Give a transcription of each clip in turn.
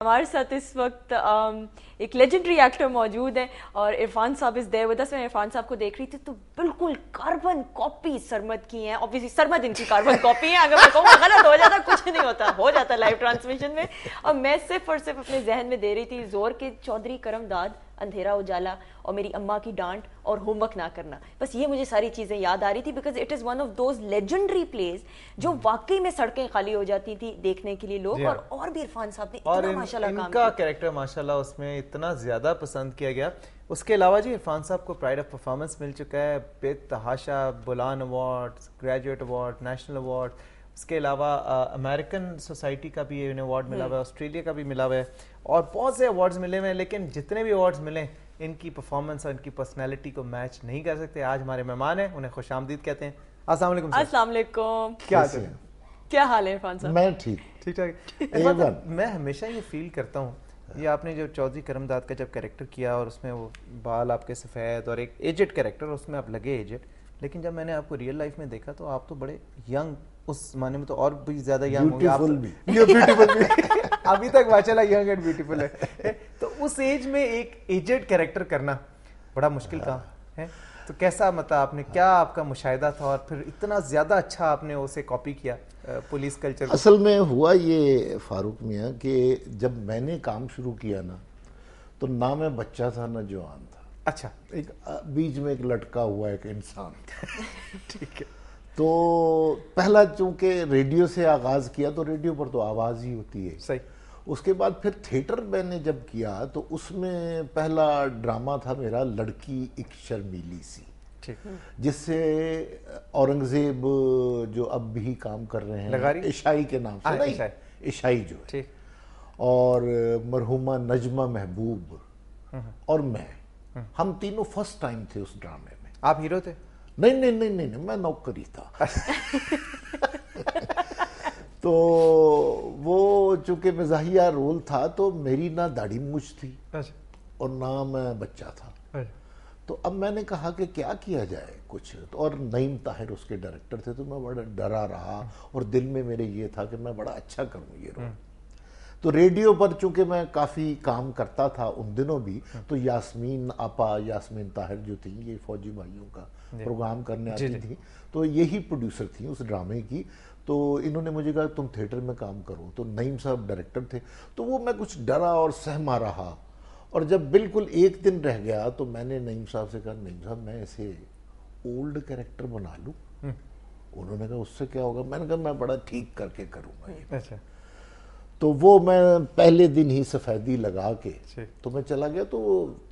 हमारे साथ इस वक्त एक लेजेंडरी एक्टर मौजूद है और इरफान साहब इज देयर विद अस। मैं इरफान साहब को देख रही थी तो बिल्कुल कार्बन कॉपी सरमद की है। ऑब्वियसली सरमद इनकी कार्बन कॉपी है। अगर मैं कहूँ गलत हो जाता, कुछ नहीं होता, हो जाता लाइव ट्रांसमिशन में। और मैं सिर्फ और सिर्फ अपने जहन में दे रही थी जोर के चौधरी करमदाद, अंधेरा उजाला और मेरी अम्मा की डांट और होमवर्क ना करना। बस ये मुझे सारी चीजें याद आ रही थी because it is one of those legendary plays जो वाकई में सड़कें खाली हो जाती थी देखने के लिए लोग। और भी इरफान साहब ने इतना माशाल्लाह काम किया। इनका कैरेक्टर माशाल्लाह उसमें इतना ज्यादा पसंद किया गया। उसके अलावा जी इरफान साहब को प्राइड ऑफ परफॉर्मेंस मिल चुका है, बेतहाशा बुलान award, graduate award, national award. उसके अलावा अमेरिकन सोसाइटी का भी इन्हें अवार्ड मिला हुआ है, ऑस्ट्रेलिया का भी मिला हुआ है और बहुत से अवार्ड्स मिले हुए हैं। लेकिन जितने भी अवार्ड्स मिले इनकी परफॉर्मेंस और इनकी पर्सनैलिटी को मैच नहीं कर सकते। आज हमारे मेहमान हैं, उन्हें खुशामदीद कहते हैं। अस्सलाम वालेकुम सर। अस्सलाम वालेकुम। क्या हाल है इरफान साहब? मैं ठीक ठाक। मैं हमेशा ये फील करता हूँ, ये आपने जो चौधरी करमदाद का जब कैरेक्टर किया और उसमें वो बाल आपके सफ़ेद और एक एजेड कैरेक्टर, उसमें आप लगे एजेड, लेकिन जब मैंने आपको रियल लाइफ में देखा तो आप तो बड़े यंग, उस माने में तो और भी ज्यादा यंग होंगे आप। ब्यूटीफुल भी अभी तक माशाल्लाह यंग एंड ब्यूटीफुल है। तो उस एज में एक एजेड कैरेक्टर करना बड़ा मुश्किल काम है। तो कैसा, मतलब आपने क्या, आपका मुशाहिदा था और फिर इतना ज्यादा अच्छा आपने उसे कॉपी किया पुलिस कल्चर? असल में हुआ ये फारूक मियाँ कि जब मैंने काम शुरू किया ना तो ना मैं बच्चा था ना जवान था। अच्छा। एक बीच में एक लटका हुआ एक इंसान ठीक है। तो पहला चूंकि रेडियो से आगाज किया तो रेडियो पर तो आवाज ही होती है। सही। उसके बाद फिर थिएटर मैंने जब किया तो उसमें पहला ड्रामा था मेरा लड़की एक शर्मीली सी, जिससे औरंगजेब जो अब भी काम कर रहे हैं ईशाई के नाम से ना, ईशाई जो है, और मरहुमा नजमा महबूब और मैं, हम तीनों फर्स्ट टाइम थे उस ड्रामे में। आप हीरो थे? नहीं नहीं नहीं नहीं, नहीं मैं नौकरी था। तो वो चूंकि मज़ाहिया रोल था तो मेरी ना दाढ़ी मूछ थी और ना मैं बच्चा था। तो अब मैंने कहा कि क्या किया जाए कुछ, तो और नईम ताहिर उसके डायरेक्टर थे, तो मैं बड़ा डरा रहा और दिल में मेरे ये था कि मैं बड़ा अच्छा करूं ये रोल। तो रेडियो पर चूंकि मैं काफ़ी काम करता था उन दिनों भी, तो यास्मीन आपा, यास्मीन ताहिर जो थी, ये फौजी भाइयों का प्रोग्राम करने आती थी, तो यही प्रोड्यूसर थी उस ड्रामे की। तो इन्होंने मुझे कहा तुम थिएटर में काम करो, तो नईम साहब डायरेक्टर थे। तो वो मैं कुछ डरा और सहमा रहा, और जब बिल्कुल एक दिन रह गया तो मैंने नईम साहब से कहा, नईम साहब मैं ऐसे ओल्ड कैरेक्टर बना लूँ? उन्होंने कहा उससे क्या होगा? मैंने कहा मैं बड़ा ठीक करके करूँगा ये। अच्छा। तो वो मैं पहले दिन ही सफेदी लगा के तो मैं चला गया। तो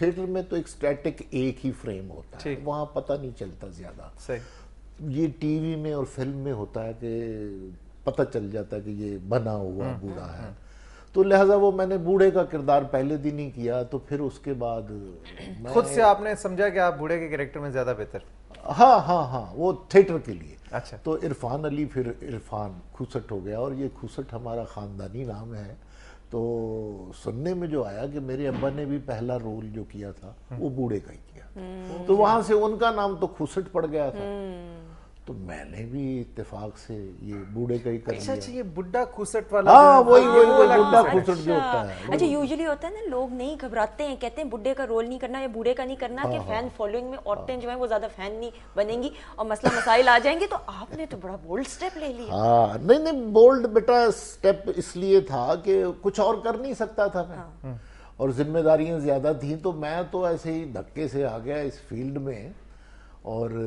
थिएटर में तो एक स्टैटिक एक ही फ्रेम होता है, वहाँ पता नहीं चलता ज्यादा। ये टीवी में और फिल्म में होता है कि पता चल जाता है कि ये बना हुआ बूढ़ा है। तो लिहाजा वो मैंने बूढ़े का किरदार पहले दिन ही किया। तो फिर उसके बाद खुद से आपने समझा कि आप बूढ़े के कैरेक्टर में ज्यादा बेहतर? हाँ हाँ हाँ, वो थिएटर के लिए। अच्छा। तो इरफान अली फिर इरफान खुसट हो गया, और ये खुसट हमारा खानदानी नाम है। तो सुनने में जो आया कि मेरे अब्बा ने भी पहला रोल जो किया था वो बूढ़े का ही किया, तो वहां से उनका नाम तो खुसट पड़ गया था। तो मैंने भी इत्तेफाक से ये बूढ़े का ही कर लिया। अच्छा, ये बुड्ढा खुसट वाला? हाँ, वही बुड्ढा खुसट जो होता है। अच्छा, यूजुअली होता है ना, लोग नहीं घबराते हैं, कहते हैं बुड्ढे का रोल नहीं करना या बूढ़े का नहीं करना कि फैन फॉलोइंग में औरतें जो है वो ज्यादा फैन नहीं बनेंगी और मसला मसाइल आ जाएंगे। तो आपने तो बड़ा बोल्ड स्टेप ले लिया। हाँ, नहीं नहीं, बोल्ड बेटा स्टेप इसलिए था कि कुछ और कर नहीं सकता था मैं, और जिम्मेदारियां ज्यादा थी। तो मैं तो ऐसे ही धक्के से आ गया इस फील्ड में, और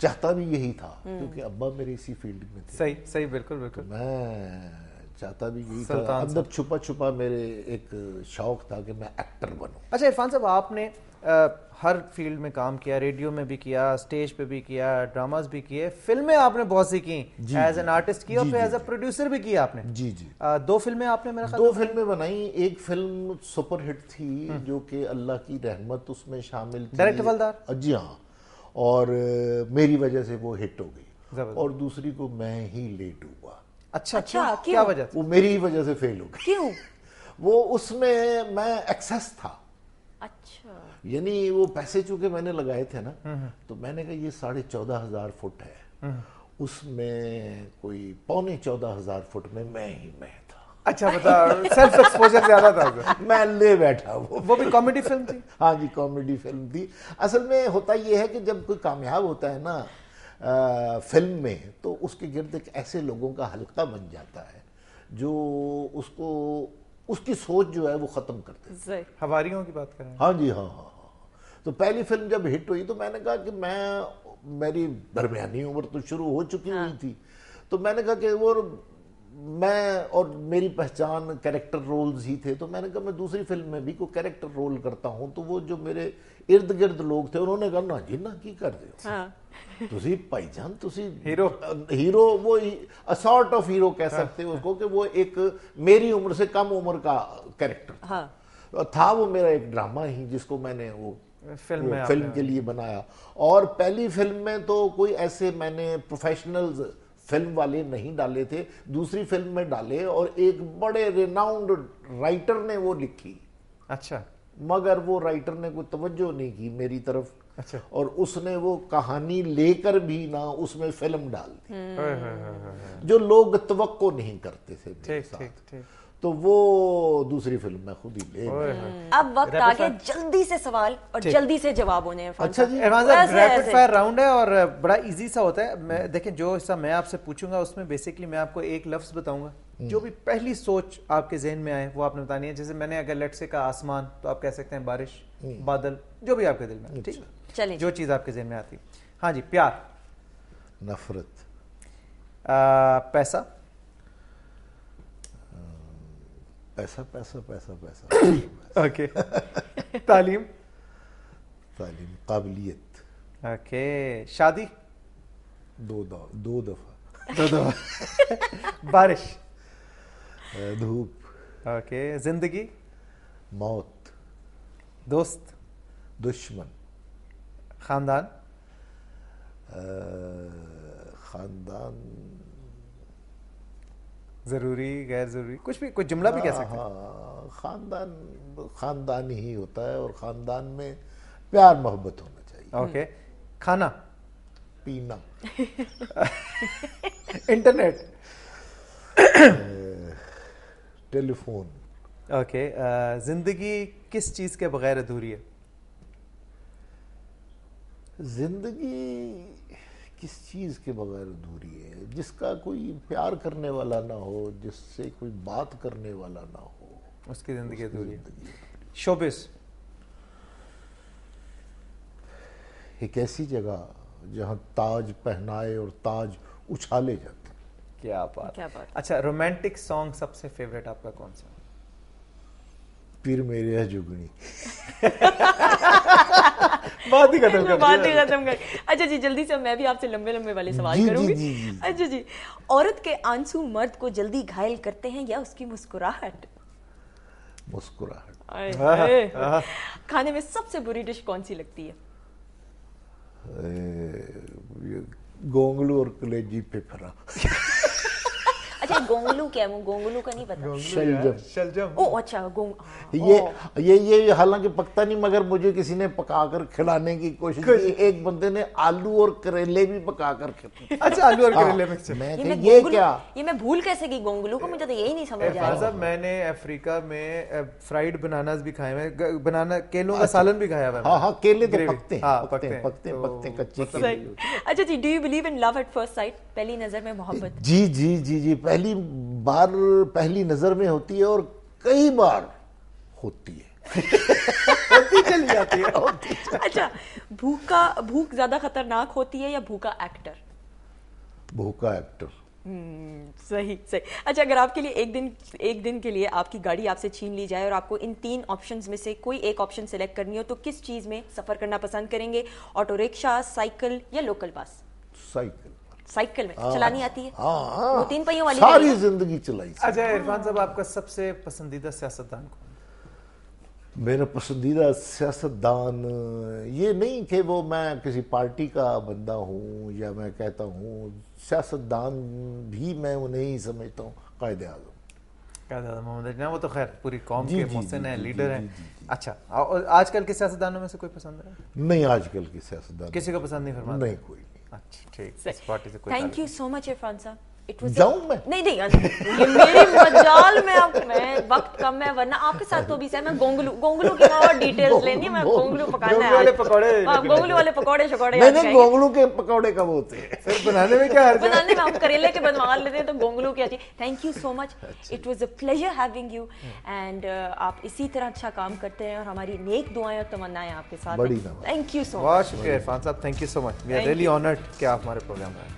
चाहता भी यही था क्योंकि अब्बा मेरे इसी फील्ड में थे। सही सही, बिल्कुल बिल्कुल। तो मैं चाहता भी यही था, अंदर छुपा छुपा मेरे एक शौक था कि मैं एक्टर बनूं। अच्छा इरफान साहब, आपने हर फील्ड में काम किया, रेडियो में भी किया, स्टेज पे भी किया, ड्रामास भी किए, फिल्में आपने बहुत सी की, एज एन आर्टिस्ट की, और फिर एज अ प्रोड्यूसर भी किया आपने। जी जी। 2 फिल्में आपने, मेरा ख्याल 2 फिल्में बनाई। एक फिल्म सुपर हिट थी जो कि अल्लाह की रहमत उसमें शामिल थी, डायरेक्टर हवलदार। जी हाँ, और मेरी वजह से वो हिट हो गई। और दूसरी को मैं ही लेट हुआ। अच्छा, क्या वजह थी? वो मेरी ही वजह से फेल हो गई। क्यों? वो उसमें मैं एक्सेस था। अच्छा। यानी वो पैसे चूंकि मैंने लगाए थे ना, तो मैंने कहा ये 14,500 फुट है, उसमें कोई 14,500 फुट में मैं ही मैं था। अच्छा बता, सेल्फ एक्सपोजर ज्यादा था। मैं ले बैठा वो भी कॉमेडी फिल्म थी? हाँ जी, कॉमेडी फिल्म थी। असल में होता ये है कि जब कोई कामयाब होता है ना फिल्म में, तो उसके गिर्द एक ऐसे लोगों का हल्का बन जाता है जो उसको, उसकी सोच जो है वो खत्म कर देते हैं। हवारियों की बात करें? हाँ जी, हाँ हाँ हाँ। तो पहली फिल्म जब हिट हुई तो मैंने कहा कि मेरी दरमियानी उम्र तो शुरू हो चुकी हुई थी, तो मैंने कहा कि वो मैं और मेरी पहचान कैरेक्टर रोल्स ही थे, तो मैंने कहा मैं दूसरी फिल्म में भी कोई कैरेक्टर रोल करता हूं। तो वो जो मेरे इर्द गिर्द लोग थे उन्होंने कहा ना जी ना की कर दे, तुसी भाईजान तुसी हीरो वो सॉर्ट ऑफ हीरो कह सकते हो उसको, कि वो एक मेरी उम्र से कम उम्र का कैरेक्टर था। वो मेरा एक ड्रामा ही जिसको मैंने वो फिल्म के लिए बनाया। और पहली फिल्म में तो कोई ऐसे मैंने प्रोफेशनल्स फिल्म वाले नहीं डाले थे, दूसरी फिल्म में डाले और एक बड़े रिनाउंड राइटर ने वो लिखी। अच्छा। मगर वो राइटर ने कोई तवज्जो नहीं की मेरी तरफ। अच्छा। और उसने वो कहानी लेकर भी ना उसमें फिल्म डाल दी जो लोग तवक्को नहीं करते थे मेरे साथ। तो वो दूसरी फिल्म मैं खुद ही ले। अब वक्त आ गया जल्दी से सवाल और जल्दी से जवाब होने हैं। अच्छा जी, रैपिड फायर राउंड है और बड़ा इजी सा होता है। मैं देखें जो हिस्सा मैं आपसे पूछूंगा उसमें बेसिकली मैं आपको एक लफ्ज बताऊंगा, जो भी पहली सोच आपके जहन में आए वो आपने बतानी है। जैसे मैंने अगर लेट से कहा आसमान, तो आप कह सकते हैं बारिश, बादल, जो भी आपके दिल में, ठीक, चलिए जो चीज आपके जहन में आती। हाँ जी। प्यार, नफरत, पैसा, पैसा पैसा पैसा पैसा ओके। तालीम, तालीम, काबिलियत, ओके। शादी, दो दफा बारिश, धूप, ओके। जिंदगी, मौत, दोस्त, दुश्मन, खानदान, खानदान, जरूरी गैर जरूरी, कुछ भी, कोई जुमला भी कह सकते हैं। हाँ, खानदान खानदान ही होता है और खानदान में प्यार मोहब्बत होना चाहिए। ओके। खाना, पीना, इंटरनेट, टेलीफोन। ओके। जिंदगी किस चीज के बगैर अधूरी है? जिंदगी किस चीज के बगैर अधूरी है? जिसका कोई प्यार करने वाला ना हो, जिससे कोई बात करने वाला ना हो, उसकी जिंदगी अधूरी है। शोबिस, एक ऐसी जगह जहां ताज पहनाए और ताज उछाले जाते। क्या बात। अच्छा, रोमांटिक सॉन्ग सबसे फेवरेट आपका कौन सा? पीर मेरे है जुगनी। बात ही खत्म कर। अच्छा जी, जल्दी से मैं भी आपसे लंबे लंबे वाले सवाल करूंगी। जी। अच्छा जी, औरत के आंसू मर्द को जल्दी घायल करते हैं या उसकी मुस्कुराहट? मुस्कुराहट। खाने में सबसे बुरी डिश कौन सी लगती है? गोंगलू और कलेजी पेपरा। अच्छा, गोंगलू क्या है? गोंगलू का नहीं पता। शलजम। ओ अच्छा, ये हालांकि पकता नहीं, मगर मुझे किसी ने पकाकर खिलाने की कोशिश की। एक बंदे ने आलू और करेले भी पकाकर खिलाए। अच्छा, आलू और करेले मिक्स। ये क्या? ये मैं भूल कैसे गई गोंगलू को? मुझे तो यही नहीं समझ आ रहा। मैंने अफ्रीका में फ्राइड बनानास भी खाए हैं, बनाना केलों का सालन भी खाया हुआ है। हाँ, केले तो पकते कच्चे। अच्छा जी, do you believe in love at first sight? पहली नजर में मोहब्बत? जी, पहली बार पहली नजर में होती है और कई बार होती है। होती चली जाती है। अच्छा, भूख ज्यादा खतरनाक होती है या भूखा एक्टर? भूखा एक्टर। सही। अच्छा, अगर आपके लिए एक दिन के लिए आपकी गाड़ी आपसे छीन ली जाए और आपको इन 3 ऑप्शंस में से कोई एक ऑप्शन सिलेक्ट करनी हो, तो किस चीज में सफर करना पसंद करेंगे? ऑटो रिक्शा, साइकिल या लोकल बस? साइकिल में चलानी आती है? वो 3 पहियों वाली सारी जिंदगी चलाई। अच्छा इरफान साहब, आपका सबसे पसंदीदा सियासतदान कौन? मेरा पसंदीदा सियासतदान ये नहीं कि वो मैं किसी पार्टी का बंदा हूँ या मैं कहता हूँ, सियासतदान भी मैं उन्हें ही समझता हूँ, कायदे आज़म मोहम्मद अली। वो तो खैर पूरी कौम के मोहसिन है, लीडर है। अच्छा, आजकल के सियासतदानों में से कोई पसंद है? नहीं, आजकल के सियासतदान किसी को पसंद नहीं फरमाते? नहीं, कोई नहीं। अच्छा, ठीक। इस पार्टी से कोई thank you so much Irfan साहब। जाऊं मैं? नहीं, ये मेरी मजाल में वक्त कम है, वरना आपके साथ तो भी सर मैं गोंगलू की और डिटेल्स लेनी है, मैं गोंगलू पकाना है, गोंगलू वाले पकौड़े शकोड़े। नहीं, गोंगलू के पकौड़े कब होते हैं? फिर बनाने में क्या हर्ज है? बनाने में हम करेले के बनवा लेते हैं, तो गोंगलू की अच्छी। Thank you so much, it was a pleasure having you and आप इसी तरह अच्छा काम करते हैं और हमारी नेक दुआएं और तमन्नाएं आपके साथ हैं। Thank you so much. बहुत शुक्रिया इरफान साहब, thank you so much, we are really honoured कि आप हमारे प्रोग्राम में आए।